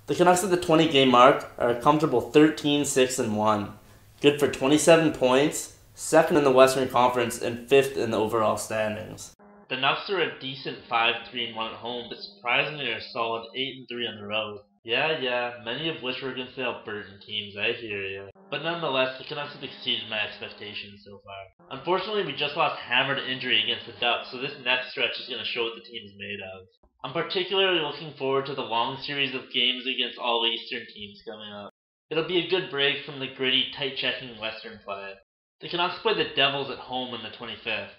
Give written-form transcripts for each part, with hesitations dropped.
The Canucks at the 20-game mark are a comfortable 13-6-1, good for 27 points, second in the Western Conference and fifth in the overall standings. The Nucks are a decent 5-3-1 at home, but surprisingly are a solid 8-3 on the road. Yeah, many of which were against the Albertan teams, I hear ya. But nonetheless, the Canucks have exceeded my expectations so far. Unfortunately, we just lost hammer to injury against the Ducks, so this next stretch is going to show what the team is made of. I'm particularly looking forward to the long series of games against all Eastern teams coming up. It'll be a good break from the gritty, tight-checking Western play. The Canucks play the Devils at home on the 25th.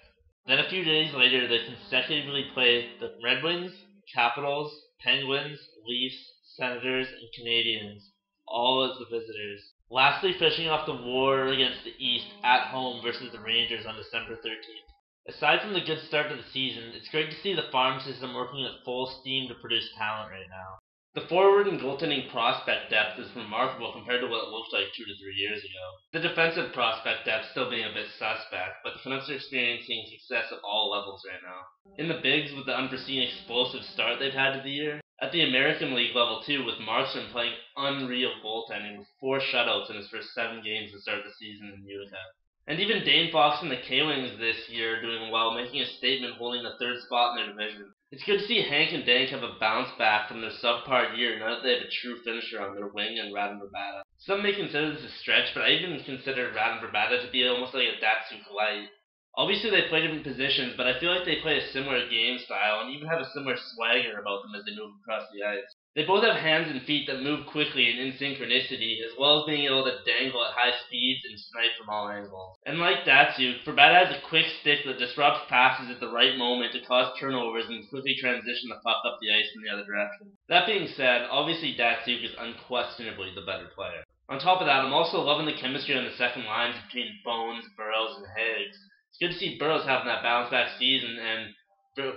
Then a few days later, they consecutively play the Red Wings, Capitals, Penguins, Leafs, Senators, and Canadiens, all as the visitors. Lastly, finishing off the war against the East at home versus the Rangers on December 13th. Aside from the good start to the season, it's great to see the farm system working at full steam to produce talent right now. The forward and goaltending prospect depth is remarkable compared to what it looked like 2 to 3 years ago. The defensive prospect depth still being a bit suspect, but the Canucks are experiencing success at all levels right now. In the bigs, with the unforeseen explosive start they've had to the year. At the American League level too, with Markstrom playing unreal goaltending with 4 shutouts in his first 7 games to start the season in Utica. And even Dane Fox and the K-Wings this year are doing well, making a statement holding the 3rd spot in their division. It's good to see Hank and Dank have a bounce back from their subpar year now that they have a true finisher on their wing in Raden Verbata. Some may consider this a stretch, but I even consider Raden Verbata to be almost like a Datsuk light. Obviously they play different positions, but I feel like they play a similar game style and even have a similar swagger about them as they move across the ice. They both have hands and feet that move quickly and in synchronicity, as well as being able to dangle at high speeds and snipe from all angles. And like Datsuk, Verbata has a quick stick that disrupts passes at the right moment to cause turnovers and quickly transition the puck up the ice in the other direction. That being said, obviously Datsuk is unquestionably the better player. On top of that, I'm also loving the chemistry on the second lines between Bones, Burrows, and Higgs. It's good to see Burrows having that bounce back season, and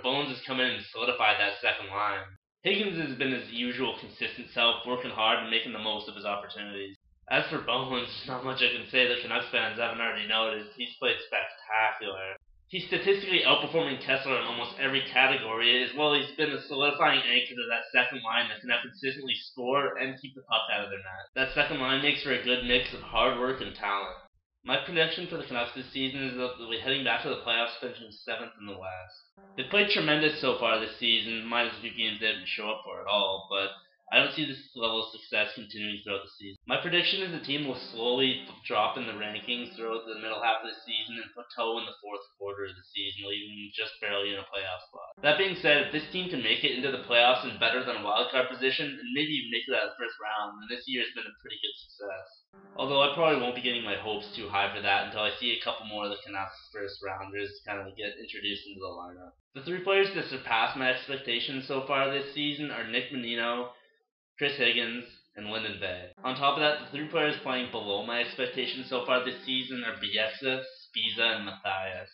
Bones has come in and solidified that second line. Higgins has been his usual consistent self, working hard and making the most of his opportunities. As for Bones, there's not much I can say that Canucks fans haven't already noticed. He's played spectacular. He's statistically outperforming Kessler in almost every category, as well as he's been a solidifying anchor to that second line that can now consistently score and keep the puck out of their net. That second line makes for a good mix of hard work and talent. My prediction for the Canucks this season is that they'll be heading back to the playoffs, finishing 7th in the West. They've played tremendous so far this season, minus a few games they didn't show up for at all, but I don't see this level of success continuing throughout the season. My prediction is the team will slowly drop in the rankings throughout the middle half of the season and plateau in the 4th quarter of the season, leaving just barely in a playoff spot. That being said, if this team can make it into the playoffs and better than a wildcard position, and maybe even make it out of the first round, then this year has been a pretty good success. Although I probably won't be getting my hopes too high for that until I see a couple more of the Canucks first rounders kind of get introduced into the lineup. The 3 players that surpassed my expectations so far this season are Nick Menino, Chris Higgins, and Lyndon Bay. On top of that, the 3 players playing below my expectations so far this season are Bieksa, Spiza, and Matthias.